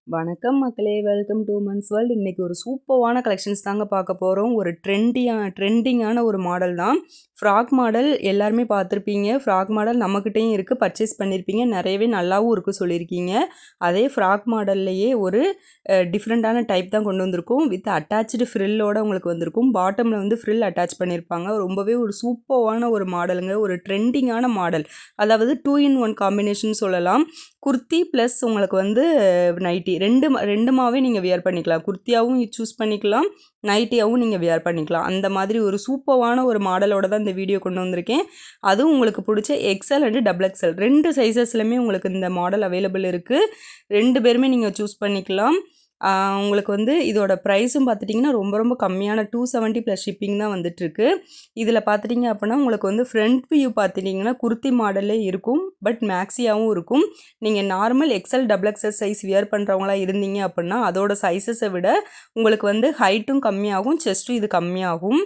வணக்கம் மக்களே, welcome to months world. இன்றைக்கி ஒரு சூப்பரான கலெக்ஷன்ஸ் தாங்க பார்க்க போகிறோம். ஒரு ட்ரெண்டிங்கான ஒரு மாடல் தான். ஃப்ராக் மாடல் எல்லாருமே பார்த்துருப்பீங்க. ஃப்ராக் மாடல் நம்மக்கிட்டேயும் இருக்குது, பர்ச்சேஸ் பண்ணியிருப்பீங்க. நிறையவே நல்லாவும் இருக்குது சொல்லியிருக்கீங்க. அதே ஃப்ராக் மாடல்லையே ஒரு டிஃப்ரெண்ட்டான டைப் தான் கொண்டு வந்திருக்கும். வித் அட்டாச்சு ஃப்ரில்லோட உங்களுக்கு வந்திருக்கும். பாட்டமில் வந்து ஃப்ரில் அட்டாச் பண்ணியிருப்பாங்க. ரொம்பவே ஒரு சூப்பரான ஒரு மாடலுங்க. ஒரு ட்ரெண்டிங்கான மாடல், அதாவது 2 in 1 காம்பினேஷன் சொல்லலாம். குர்த்தி ப்ளஸ் உங்களுக்கு வந்து நைட்டி ரெண்டுமாவே நீங்கள் வியர் பண்ணிக்கலாம். குர்த்தியாகவும் சூஸ் பண்ணிக்கலாம், நைட்டியாகவும் நீங்கள் வியர் பண்ணிக்கலாம். அந்த மாதிரி ஒரு சூப்பரான ஒரு மாடலோட தான் இந்த வீடியோ கொண்டு வந்திருக்கேன். அதுவும் உங்களுக்கு பிடிச்ச எக்ஸல் அண்ட் டபுள் எக்ஸல் 2 சைஸஸ்லையுமே உங்களுக்கு இந்த மாடல் அவைலபிள் இருக்குது. 2 பேருமே நீங்கள் சூஸ் பண்ணிக்கலாம். உங்களுக்கு வந்து இதோட ப்ரைஸும் பார்த்துட்டிங்கன்னா ரொம்ப ரொம்ப கம்மியான 270 ப்ளஸ் ஷிப்பிங் தான் வந்துட்டுருக்கு. இதில் பார்த்துட்டிங்க அப்படின்னா உங்களுக்கு வந்து ஃப்ரண்ட் வியூ பார்த்துட்டிங்கன்னா குர்த்தி மாடலே இருக்கும், பட் மேக்ஸியாகவும் இருக்கும். நீங்கள் normal XL double XL size wear பண்ணுறவங்களா இருந்தீங்க அப்படின்னா அதோட சைஸஸை விட உங்களுக்கு வந்து ஹைட்டும் கம்மியாகும், செஸ்ட்டும் இது கம்மியாகும்.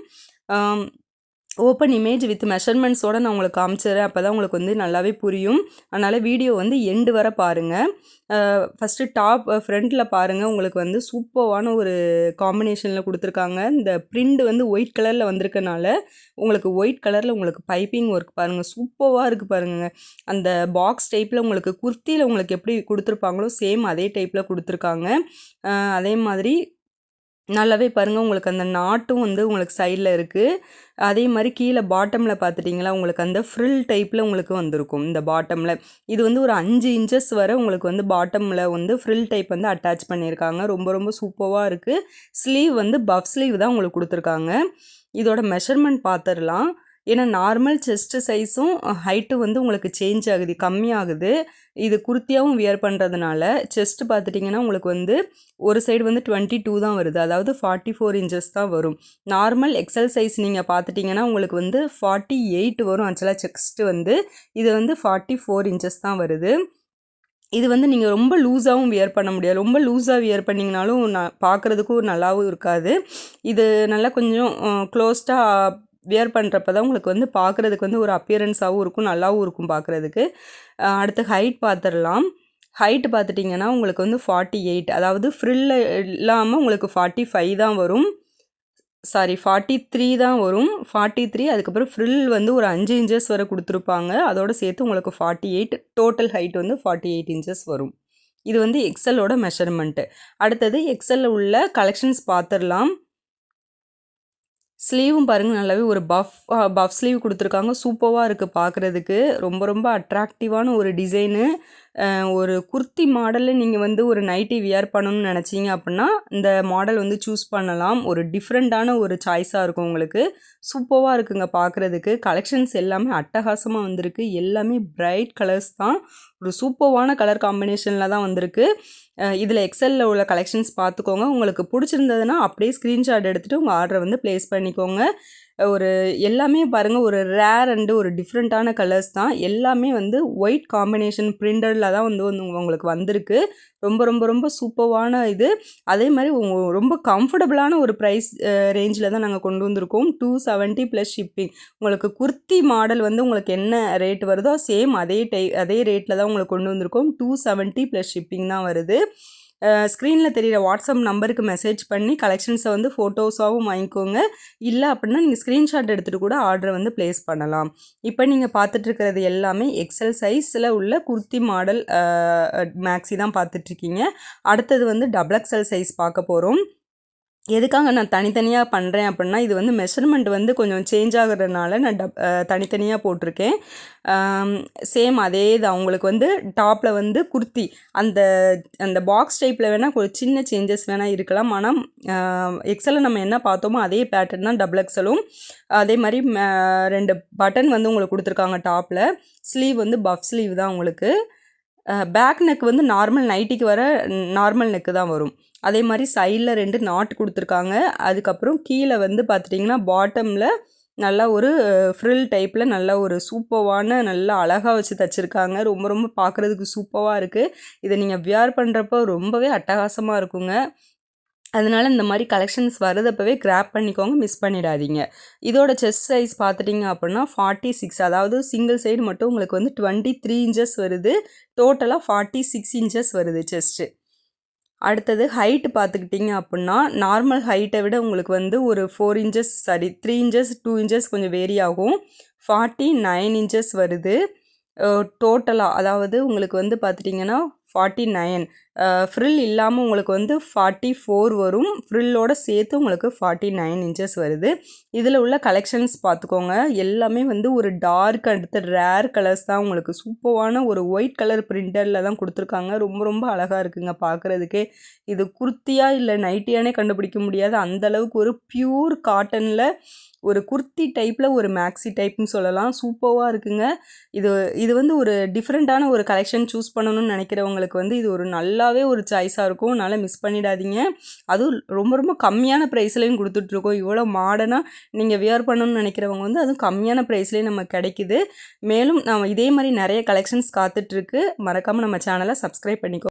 ஓப்பன் இமேஜ் வித் மெஷர்மெண்ட்ஸோடு நான் உங்களுக்கு காமிச்சிடுறேன், அப்போ தான் உங்களுக்கு வந்து நல்லாவே புரியும். அதனால் வீடியோ வந்து எண்டு வர பாருங்கள். ஃபஸ்ட்டு ஃப்ரண்ட்டில் பாருங்கள், உங்களுக்கு வந்து சூப்பரான ஒரு காம்பினேஷனில் கொடுத்துருக்காங்க. இந்த பிரிண்ட் வந்து ஒயிட் கலரில் வந்திருக்கனால உங்களுக்கு ஒயிட் கலரில் உங்களுக்கு பைப்பிங் ஒர்க் பாருங்கள், சூப்பராக இருக்குது பாருங்கள். அந்த பாக்ஸ் டைப்பில் உங்களுக்கு குர்த்தியில் உங்களுக்கு எப்படி கொடுத்துருப்பாங்களோ சேம் அதே டைப்பில் கொடுத்துருக்காங்க. அதே மாதிரி நல்லாவே பாருங்கள், உங்களுக்கு அந்த நாட்டும் வந்து உங்களுக்கு சைடில் இருக்குது. அதே மாதிரி கீழே பாட்டமில் பார்த்துட்டிங்களா உங்களுக்கு அந்த ஃப்ரில் டைப்பில் உங்களுக்கு வந்திருக்கும். இந்த பாட்டமில் இது வந்து ஒரு 5 இன்ச்சஸ் வரை உங்களுக்கு வந்து பாட்டமில் வந்து ஃப்ரில் டைப் வந்து அட்டாச் பண்ணியிருக்காங்க. ரொம்ப ரொம்ப சூப்பராக இருக்குது. ஸ்லீவ் வந்து பஃப் ஸ்லீவ் தான் உங்களுக்கு கொடுத்துருக்காங்க. இதோட மெஷர்மெண்ட் பார்த்துடலாம். ஏன்னா நார்மல் செஸ்ட்டு சைஸும் ஹைட்டும் வந்து உங்களுக்கு சேஞ்ச் ஆகுது, கம்மியாகுது. இது குர்த்தியாகவும் வியர் பண்ணுறதுனால செஸ்ட்டு பார்த்துட்டிங்கன்னா உங்களுக்கு வந்து ஒரு சைடு வந்து 22 தான் வருது, அதாவது 44 இன்ச்சஸ் தான் வரும். நார்மல் எக்ஸல் சைஸ் நீங்கள் பார்த்துட்டிங்கன்னா உங்களுக்கு வந்து 48 வரும் ஆக்சுவலாக செஸ்ட்டு வந்து. இது வந்து 44 இன்ச்சஸ் தான் வருது. இது வந்து நீங்கள் ரொம்ப லூஸாகவும் வியர் பண்ண முடியாது. ரொம்ப லூஸாக வியர் பண்ணிங்கனாலும் பார்க்குறதுக்கும் நல்லாவும் இருக்காது. இது நல்லா கொஞ்சம் க்ளோஸ்டாக வியர் பண்ணுறப்ப தான் உங்களுக்கு வந்து பார்க்குறதுக்கு வந்து ஒரு அப்பியரன்ஸாகவும் இருக்கும், நல்லாவும் இருக்கும் பார்க்குறதுக்கு. அடுத்து ஹைட் பார்த்துடலாம். ஹைட்டு பார்த்துட்டிங்கன்னா உங்களுக்கு வந்து 48, அதாவது ஃப்ரில் இல்லாமல் உங்களுக்கு 45 தான் வரும். 43 தான் வரும். 43, அதுக்கப்புறம் ஃப்ரில் வந்து ஒரு 5 இன்ச்சஸ் வரை கொடுத்துருப்பாங்க. அதோடு சேர்த்து உங்களுக்கு 48, டோட்டல் ஹைட் வந்து 48 இன்ச்சஸ் வரும். இது வந்து எக்ஸலோட மெஷர்மெண்ட்டு. அடுத்தது எக்ஸலில் உள்ள கலெக்ஷன்ஸ் பார்த்துடலாம். ஸ்லீவும் பாருங்கள், நல்லாவே ஒரு பஃப் ஸ்லீவ் கொடுத்துருக்காங்க. சூப்பராக இருக்குது பார்க்குறதுக்கு. ரொம்ப ரொம்ப அட்ராக்டிவான ஒரு டிசைனு. ஒரு குர்த்தி மாடலில் நீங்கள் வந்து ஒரு நைட்டி வியர் பண்ணணும்னு நினச்சிங்க அப்படின்னா இந்த மாடல் வந்து சூஸ் பண்ணலாம். ஒரு டிஃப்ரெண்ட்டான ஒரு சாய்ஸாக இருக்கும் உங்களுக்கு. சூப்பராக இருக்குங்க பார்க்குறதுக்கு. கலெக்ஷன்ஸ் எல்லாமே அட்டகாசமாக வந்திருக்கு. எல்லாமே பிரைட் கலர்ஸ் தான். ஒரு சூப்பரான கலர் காம்பினேஷனில் தான் வந்திருக்கு. இதில் எக்ஸலில் உள்ள கலெக்ஷன்ஸ் பார்த்துக்கோங்க. உங்களுக்கு பிடிச்சிருந்ததுன்னா அப்படியே ஸ்க்ரீன்ஷாட் எடுத்துகிட்டு உங்கள் ஆர்டரை வந்து ப்ளேஸ் பண்ணிக்கோங்க. ஒரு எல்லாமே பாருங்கள், ஒரு ரேர் அண்டு ஒரு டிஃப்ரெண்ட்டான கலர்ஸ் தான். எல்லாமே வந்து ஒயிட் காம்பினேஷன் பிரிண்டடில் தான் வந்து உங்களுக்கு வந்திருக்கு. ரொம்ப ரொம்ப ரொம்ப சூப்பரான இது. அதே மாதிரி ரொம்ப கம்ஃபர்டபுளான ஒரு ப்ரைஸ் ரேஞ்சில் தான் நாங்கள் கொண்டு வந்திருக்கோம். 270 ப்ளஸ் ஷிப்பிங். உங்களுக்கு குர்த்தி மாடல் வந்து உங்களுக்கு என்ன ரேட் வருதோ சேம் அதே ரேட்டில் தான் உங்களுக்கு கொண்டு வந்திருக்கோம். 270 ப்ளஸ் ஷிப்பிங் தான் வருது. ஸ்க்ரீனில் தெரிகிற வாட்ஸ்அப் நம்பருக்கு மெசேஜ் பண்ணி கலெக்ஷன்ஸை வந்து ஃபோட்டோஸாகவும் வாங்கிக்கோங்க. இல்லை அப்படின்னா நீங்கள் ஸ்க்ரீன்ஷாட் எடுத்துகிட்டு கூட ஆர்டரை வந்து ப்ளேஸ் பண்ணலாம். இப்போ நீங்கள் பார்த்துட்ருக்கிறது எல்லாமே எக்ஸல் சைஸில் உள்ள குர்த்தி மாடல் மேக்ஸி தான் பார்த்துட்ருக்கீங்க. அடுத்தது வந்து டபுள் எக்ஸல் சைஸ் பார்க்க போகிறோம். எதுக்காக நான் தனித்தனியாக பண்ணுறேன் அப்படின்னா இது வந்து மெஷர்மெண்ட் வந்து கொஞ்சம் சேஞ்ச் ஆகுறதுனால நான் தனித்தனியாக போட்டிருக்கேன். சேம் அதே தான். உங்களுக்கு வந்து டாப்பில் வந்து குர்த்தி அந்த அந்த பாக்ஸ் டைப்பில் வேணால் ஒரு சின்ன சேஞ்சஸ் வேணால் இருக்கலாம். ஆனால் எக்ஸலில் நம்ம என்ன பார்த்தோமோ அதே பேட்டர்ன் தான் டபுள் எக்ஸலும். அதே மாதிரி 2 பட்டன் வந்து உங்களுக்கு கொடுத்துருக்காங்க டாப்பில். ஸ்லீவ் வந்து பஃப் ஸ்லீவ் தான் உங்களுக்கு. பேக் நெக் வந்து நார்மல் நைட்டிக்கு வர நார்மல் நெக்கு தான் வரும். அதே மாதிரி சைடில் 2 நாட் கொடுத்துருக்காங்க. அதுக்கப்புறம் கீழே வந்து பார்த்துட்டிங்கன்னா பாட்டமில் நல்லா ஒரு ஃப்ரில் டைப்பில் நல்லா ஒரு சூப்பரான நல்லா அழகாக வச்சு தைச்சிருக்காங்க. ரொம்ப ரொம்ப பார்க்குறதுக்கு சூப்பராக இருக்குது. இதை நீங்கள் வியர் பண்ணுறப்போ ரொம்பவே அட்டகாசமாக இருக்குங்க. அதனால் இந்த மாதிரி கலெக்ஷன்ஸ் வருதப்பவே கிராப் பண்ணிக்கோங்க, மிஸ் பண்ணிடாதீங்க. இதோட செஸ்ட் சைஸ் பார்த்துட்டிங்க அப்படின்னா 46, அதாவது சிங்கிள் சைடு மட்டும் உங்களுக்கு வந்து 23 இன்ச்சஸ் வருது. டோட்டலாக 46 இன்ச்சஸ் வருது செஸ்ட்டு. அடுத்தது ஹைட் பார்த்துக்கிட்டிங்க அப்படின்னா நார்மல் ஹைட்டை விட உங்களுக்கு வந்து ஒரு 4 இன்ச்சஸ் 3 இன்ச்சஸ் 2 இன்ச்சஸ் கொஞ்சம் வேரி ஆகும். 49 இன்ச்சஸ் வருது டோட்டலாக. அதாவது உங்களுக்கு வந்து பார்த்துட்டிங்கன்னா 49 ஃப்ரில் இல்லாமல் உங்களுக்கு வந்து 44 வரும். ஃப்ரில்லோட சேர்த்து உங்களுக்கு 49 இன்ச்சஸ் வருது. இதில் உள்ள கலெக்ஷன்ஸ் பார்த்துக்கோங்க. எல்லாமே வந்து ஒரு டார்க் அடுத்த ரேர் கலர்ஸ் தான். உங்களுக்கு சூப்பரான ஒரு ஒயிட் கலர் பிரிண்டரில் தான் கொடுத்துருக்காங்க. ரொம்ப ரொம்ப அழகாக இருக்குங்க பார்க்குறதுக்கே. இது குர்த்தியா இல்லை நைட்டியானே கண்டுபிடிக்க முடியாது. அந்தளவுக்கு ஒரு பியூர் காட்டனில் ஒரு குர்த்தி டைப்பில் ஒரு மேக்ஸி டைப்னு சொல்லலாம். சூப்பராக இருக்குங்க. இது வந்து ஒரு டிஃப்ரெண்ட்டான ஒரு கலெக்ஷன் சூஸ் பண்ணணும்னு நினைக்கிறவங்களுக்கு வந்து இது ஒரு நல்லாவே ஒரு சாய்ஸாக இருக்கும். அதனால் மிஸ் பண்ணிடாதீங்க. அதுவும் ரொம்ப ரொம்ப கம்மியான ப்ரைஸ்லேயும் கொடுத்துட்ருக்கோம். இவ்வளோ மாடர்னாக நீங்கள் வியர் பண்ணணும்னு நினைக்கிறவங்க வந்து அதுவும் கம்மியான ப்ரைஸ்லேயே நம்ம கிடைக்குது. மேலும் நம்ம இதே மாதிரி நிறைய கலெக்ஷன்ஸ் காத்துட்ருக்கு. மறக்காமல் நம்ம சேனலை சப்ஸ்கிரைப் பண்ணிக்கோ.